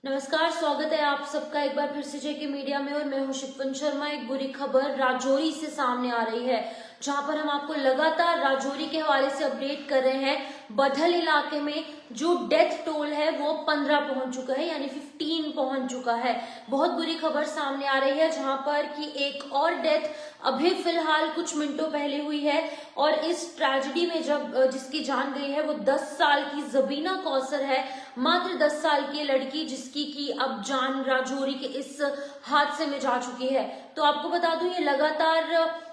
नमस्कार, स्वागत है आप सबका एक बार फिर से जेके मीडिया में। और मैं हूं शिप्पन शर्मा। एक बुरी खबर राजौरी से सामने आ रही है, जहां पर हम आपको लगातार राजौरी के हवाले से अपडेट कर रहे हैं। बधल इलाके में जो डेथ टोल है वो 15 पहुंच चुका है, यानी 15 पहुंच चुका है। बहुत बुरी खबर सामने आ रही है, जहां पर कि एक और डेथ अभी फिलहाल कुछ मिनटों पहले हुई है। और इस ट्रेजेडी में जिसकी जान गई है वो 10 साल की जबीना कौसर है, मात्र 10 साल की लड़की, जिसकी की अब जान राजौरी के इस हादसे में जा चुकी है। तो आपको बता दूं, ये लगातार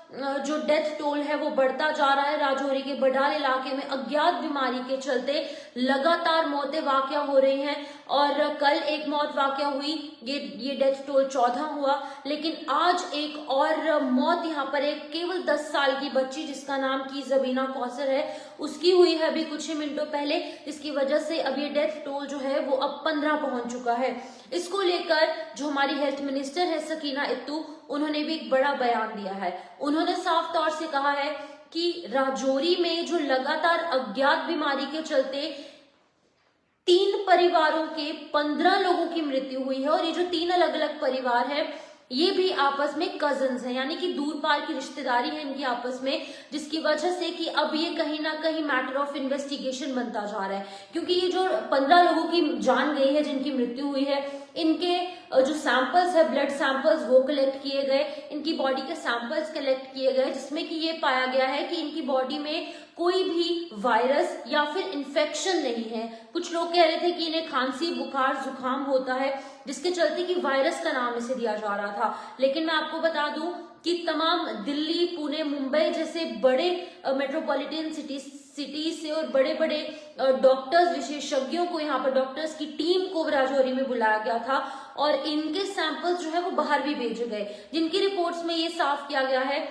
जो डेथ टोल है वो बढ़ता जा रहा है। राजौरी के बडाल इलाके में अज्ञात बीमारी के चलते लगातार मौतें वाकया हो रही हैं। और कल एक मौत वाकया हुई, ये डेथ टोल 14 हुआ। लेकिन आज एक और मौत यहाँ पर एक केवल 10 साल की बच्ची, जिसका नाम की जबीना कौसर है, उसकी हुई है अभी कुछ ही मिनटों पहले। इसकी वजह से अब ये डेथ टोल जो है वो अब 15 पहुंच चुका है। इसको लेकर जो हमारी हेल्थ मिनिस्टर है सकीना इत्तू, उन्होंने भी एक बड़ा बयान दिया है। उन्होंने साफ तौर से कहा है कि राजौरी में जो लगातार अज्ञात बीमारी के चलते 3 परिवारों के 15 लोगों की मृत्यु हुई है। और ये जो 3 अलग अलग परिवार है, ये भी आपस में कजन्स हैं, यानी कि दूर पार की रिश्तेदारी है इनकी आपस में, जिसकी वजह से कि अब ये कहीं ना कहीं मैटर ऑफ इन्वेस्टिगेशन बनता जा रहा है। क्योंकि ये जो 15 लोगों की जान गई है, जिनकी मृत्यु हुई है, इनके जो सैंपल्स है, ब्लड सैंपल्स, वो कलेक्ट किए गए, इनकी बॉडी के सैंपल्स कलेक्ट किए गए, जिसमें कि ये पाया गया है कि इनकी बॉडी में कोई भी वायरस या फिर इन्फेक्शन नहीं है। कुछ लोग कह रहे थे कि इन्हें खांसी, बुखार, जुकाम होता है, जिसके चलते कि वायरस का नाम इसे दिया जा रहा था। लेकिन मैं आपको बता दूं कि तमाम दिल्ली, पुणे, मुंबई जैसे बड़े मेट्रोपॉलिटन सिटी से और बड़े बड़े डॉक्टर्स, विशेषज्ञों को, यहाँ पर डॉक्टर्स की टीम को राजौरी में बुलाया गया था। और इनके सैंपल्स जो है वो बाहर भी भेजे गए, जिनकी रिपोर्ट्स में ये साफ किया गया है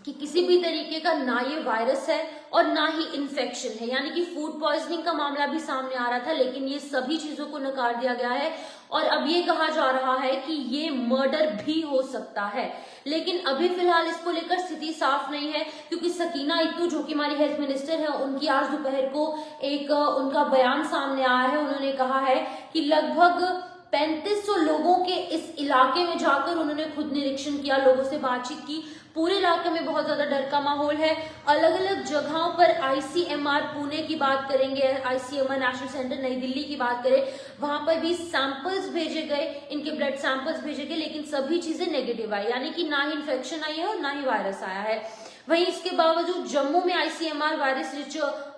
कि किसी भी तरीके का ना ये वायरस है और ना ही इन्फेक्शन है। यानी कि फूड पॉइजनिंग का मामला भी सामने आ रहा था, लेकिन ये सभी चीजों को नकार दिया गया है। और अब ये कहा जा रहा है कि ये मर्डर भी हो सकता है। लेकिन अभी फिलहाल इसको लेकर स्थिति साफ नहीं है, क्योंकि सकीना इत्तू, जो कि हमारी हेल्थ मिनिस्टर है, उनकी आज दोपहर को एक उनका बयान सामने आया है। उन्होंने कहा है कि लगभग 3500 लोगों के इस इलाके में जाकर उन्होंने खुद निरीक्षण किया, लोगों से बातचीत की। पूरे इलाके में बहुत ज्यादा डर का माहौल है। अलग अलग जगहों पर आईसीएमआर पुणे की बात करेंगे, आईसीएमआर नेशनल सेंटर नई दिल्ली की बात करें, वहां पर भी सैंपल्स भेजे गए, इनके ब्लड सैंपल्स भेजे गए, लेकिन सभी चीजें नेगेटिव आई, यानी कि ना ही इन्फेक्शन आई है और ना ही वायरस आया है। वहीं इसके बावजूद जम्मू में ICMR virus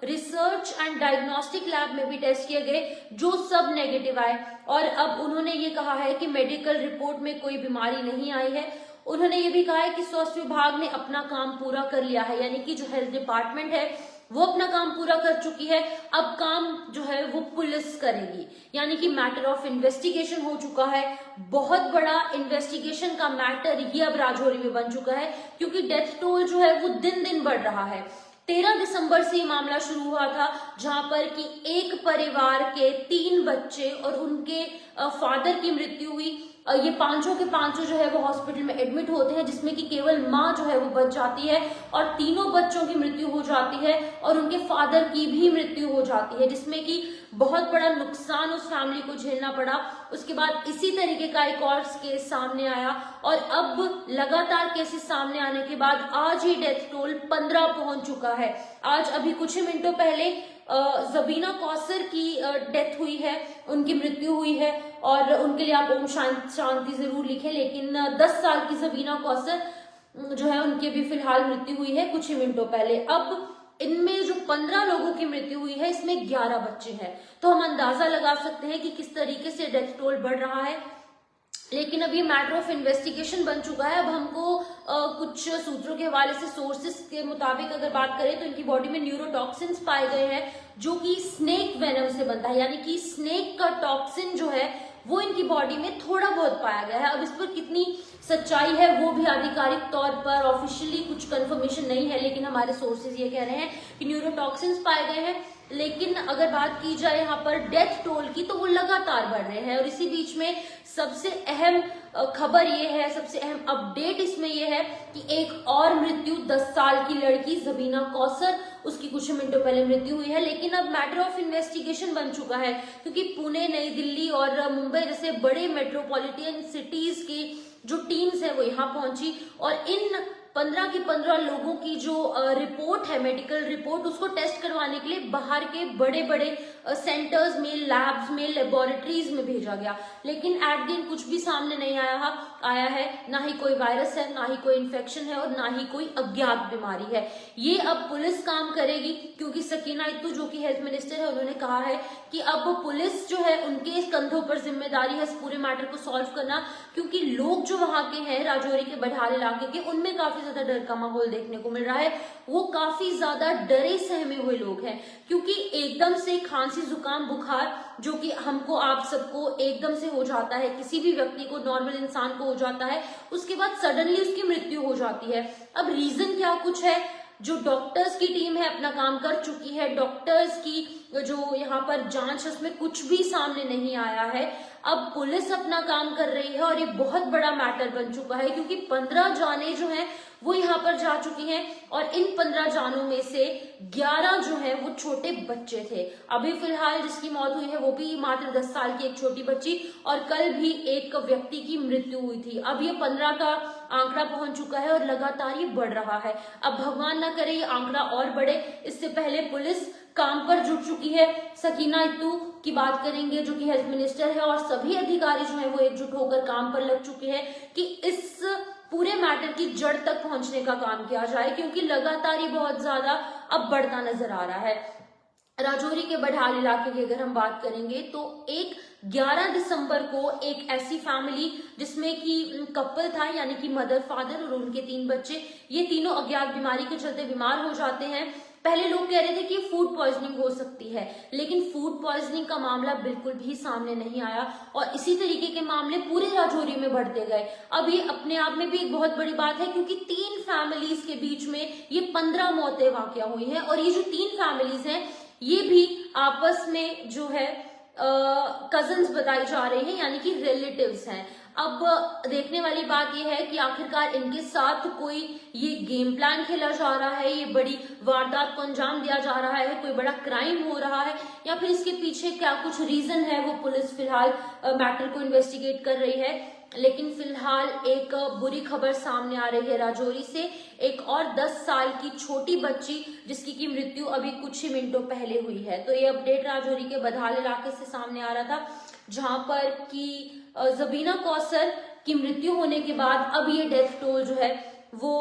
research and diagnostic lab में भी टेस्ट किए गए, जो सब नेगेटिव आए। और अब उन्होंने ये कहा है कि मेडिकल रिपोर्ट में कोई बीमारी नहीं आई है। उन्होंने ये भी कहा है कि स्वास्थ्य विभाग ने अपना काम पूरा कर लिया है, यानी कि जो हेल्थ डिपार्टमेंट है वो अपना काम पूरा कर चुकी है। अब काम जो है वो पुलिस करेगी, यानी कि मैटर ऑफ इन्वेस्टिगेशन हो चुका है। बहुत बड़ा इन्वेस्टिगेशन का मैटर ये अब राजौरी में बन चुका है, क्योंकि डेथ टोल जो है वो दिन दिन बढ़ रहा है। 13 दिसंबर से ये मामला शुरू हुआ था, जहां पर कि एक परिवार के 3 बच्चे और उनके फादर की मृत्यु हुई। ये पांचों के पांचों जो है वो हॉस्पिटल में एडमिट होते हैं, जिसमें कि केवल माँ जो है वो बच जाती है और तीनों बच्चों की मृत्यु हो जाती है और उनके फादर की भी मृत्यु हो जाती है, जिसमें कि बहुत बड़ा नुकसान उस फैमिली को झेलना पड़ा। उसके बाद इसी तरीके का एक और केस सामने आया और अब लगातार केसेस सामने आने के बाद आज ही डेथ टोल 15 पहुंच चुका है। आज अभी कुछ ही मिनटों पहले जबीना कौसर की डेथ हुई है, उनकी मृत्यु हुई है। और उनके लिए आप ओम शांति जरूर लिखें। लेकिन 10 साल की जबीना कौसर जो है, उनकी भी फिलहाल मृत्यु हुई है कुछ ही मिनटों पहले। अब इनमें जो 15 लोगों की मृत्यु हुई है, इसमें 11 बच्चे हैं। तो हम अंदाजा लगा सकते हैं कि किस तरीके से डेथ टोल बढ़ रहा है। लेकिन अब ये मैटर ऑफ इन्वेस्टिगेशन बन चुका है। अब हमको कुछ सूत्रों के हवाले से, सोर्सेस के मुताबिक अगर बात करें, तो इनकी बॉडी में न्यूरोटॉक्सिन्स पाए गए हैं, जो कि स्नेक वेनम से बनता है, यानी कि स्नेक का टॉक्सिन जो है वो इनकी बॉडी में थोड़ा बहुत पाया गया है। अब इस पर कितनी सच्चाई है वो भी आधिकारिक तौर पर ऑफिशियली कुछ कंफर्मेशन नहीं है, लेकिन हमारे सोर्सेज ये कह रहे हैं कि न्यूरोटॉक्सिन्स पाए गए हैं। लेकिन अगर बात की जाए यहाँ पर डेथ टोल की, तो वो लगातार बढ़ रहे हैं। और इसी बीच में सबसे अहम खबर ये है, सबसे अहम अपडेट इसमें ये है कि एक और मृत्यु, 10 साल की लड़की ज़बीना कौसर, उसकी कुछ मिनटों पहले मृत्यु हुई है। लेकिन अब मैटर ऑफ इन्वेस्टिगेशन बन चुका है, क्योंकि पुणे, नई दिल्ली और मुंबई जैसे बड़े मेट्रोपॉलिटन सिटीज की जो टीम्स है वो यहाँ पहुंची और इन 15 की 15 लोगों की जो रिपोर्ट है, मेडिकल रिपोर्ट, उसको टेस्ट करवाने के लिए बाहर के बड़े बड़े सेंटर्स में, लैब्स में, लेबोरेटरीज में भेजा गया। लेकिन एट द एंड कुछ भी सामने नहीं आया है। ना ही कोई वायरस है, ना ही कोई इन्फेक्शन है और ना ही कोई अज्ञात बीमारी है। ये अब पुलिस काम करेगी, क्योंकि सकीना इत्तू जो कि हेल्थ मिनिस्टर है, उन्होंने कहा है कि अब पुलिस जो है उनके कंधों पर जिम्मेदारी है इस पूरे मैटर को सॉल्व करना, क्योंकि लोग जो वहां के हैं, राजौरी के बढाल इलाके के, उनमें काफी ज्यादा डर का माहौल देखने को मिल रहा है। वो काफी ज्यादा डरे सहमे हुए लोग हैं, क्योंकि एकदम से खांसी, जुकाम, बुखार जो कि हमको, आप सबको एकदम से हो जाता है, किसी भी व्यक्ति को, नॉर्मल इंसान को हो जाता है, उसके बाद सडनली उसकी मृत्यु हो जाती है। अब रीजन क्या कुछ है, जो डॉक्टर्स की टीम है अपना काम कर चुकी है, डॉक्टर्स की जो यहाँ पर जांच है उसमें कुछ भी सामने नहीं आया है। अब पुलिस अपना काम कर रही है और ये बहुत बड़ा मैटर बन चुका है, क्योंकि 15 जाने जो हैं वो यहाँ पर जा चुकी हैं और इन 15 जानों में से 11 जो है वो छोटे बच्चे थे। अभी फिलहाल जिसकी मौत हुई है वो भी मात्र 10 साल की एक छोटी बच्ची, और कल भी एक व्यक्ति की मृत्यु हुई थी। अब ये 15 का आंकड़ा पहुंच चुका है और लगातार ये बढ़ रहा है। अब भगवान ना करे ये आंकड़ा और बढ़े। इससे पहले पुलिस काम पर जुट चुकी है। सकीना इत्तू की बात करेंगे जो कि हेल्थ मिनिस्टर है, और सभी अधिकारी जो है वो एकजुट होकर काम पर लग चुके हैं कि इस पूरे मैटर की जड़ तक पहुंचने का काम किया जाए, क्योंकि लगातार ये बहुत ज्यादा अब बढ़ता नजर आ रहा है। राजौरी के बढाल इलाके की अगर हम बात करेंगे तो 11 दिसंबर को एक ऐसी फैमिली जिसमें कि कपल था, यानी कि मदर, फादर और उनके 3 बच्चे, ये तीनों अज्ञात बीमारी के चलते बीमार हो जाते हैं। पहले लोग कह रहे थे कि फूड पॉइजनिंग हो सकती है, लेकिन फूड पॉइजनिंग का मामला बिल्कुल भी सामने नहीं आया और इसी तरीके के मामले पूरे राजौरी में बढ़ते गए। अब ये अपने आप में भी एक बहुत बड़ी बात है, क्योंकि 3 फैमिलीज के बीच में ये 15 मौतें वाकया हुई हैं और ये जो 3 फैमिलीज हैं ये भी आपस में जो है कजन्स बताई जा रही है, यानी कि रिलेटिव्स हैं। अब देखने वाली बात यह है कि आखिरकार इनके साथ कोई ये गेम प्लान खेला जा रहा है, ये बड़ी वारदात को अंजाम दिया जा रहा है, कोई बड़ा क्राइम हो रहा है, या फिर इसके पीछे क्या कुछ रीजन है, वो पुलिस फिलहाल मैटर को इन्वेस्टिगेट कर रही है। लेकिन फिलहाल एक बुरी खबर सामने आ रही है राजौरी से। एक और 10 साल की छोटी बच्ची जिसकी की मृत्यु अभी कुछ ही मिनटों पहले हुई है। तो ये अपडेट राजौरी के बढाल इलाके से सामने आ रहा था, जहां पर कि ज़बीना कौसर की मृत्यु होने के बाद अब ये डेथ टोल जो है वो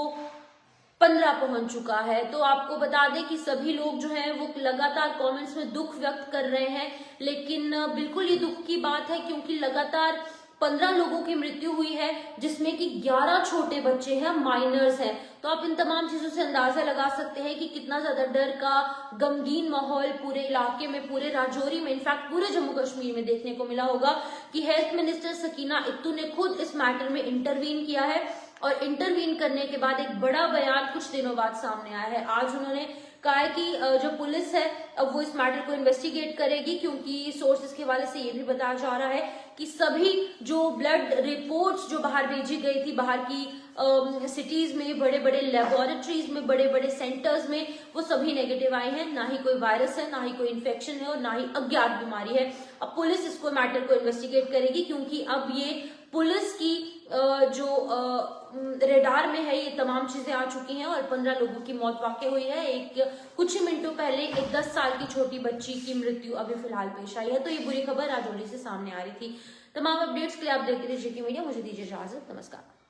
15 पहुंच चुका है। तो आपको बता दें कि सभी लोग जो हैं वो लगातार कमेंट्स में दुख व्यक्त कर रहे हैं, लेकिन बिल्कुल ये दुख की बात है, क्योंकि लगातार 15 लोगों की मृत्यु हुई है, जिसमें कि 11 छोटे बच्चे हैं, माइनर्स हैं। तो आप इन तमाम चीजों से अंदाजा लगा सकते हैं कि कितना ज्यादा डर का गमगीन माहौल पूरे इलाके में, पूरे राजौरी में, इनफैक्ट पूरे जम्मू कश्मीर में देखने को मिला होगा कि हेल्थ मिनिस्टर सकीना इत्तू ने खुद इस मैटर में इंटरवीन किया है और इंटरवीन करने के बाद एक बड़ा बयान कुछ दिनों बाद सामने आया है। आज उन्होंने कहा है कि जो पुलिस है अब वो इस मैटर को इन्वेस्टिगेट करेगी, क्योंकि सोर्सेस के हवाले से ये भी बताया जा रहा है कि सभी जो ब्लड रिपोर्ट्स जो बाहर भेजी गई थी, बाहर की सिटीज में, बड़े बड़े लेबोरेटरीज में, बड़े बड़े सेंटर्स में, वो सभी नेगेटिव आए हैं। ना ही कोई वायरस है, ना ही कोई इन्फेक्शन है और ना ही अज्ञात बीमारी है। अब पुलिस इसको मैटर को इन्वेस्टिगेट करेगी, क्योंकि अब ये पुलिस की जो रेडार में है ये तमाम चीजें आ चुकी हैं और 15 लोगों की मौत वाकई हुई है। एक कुछ ही मिनटों पहले एक 10 साल की छोटी बच्ची की मृत्यु अभी फिलहाल पेश आई है। तो ये बुरी खबर राजौरी से सामने आ रही थी। तमाम अपडेट्स के लिए आप देखते रहिए जेके मीडिया। मुझे दीजिए इजाजत, नमस्कार।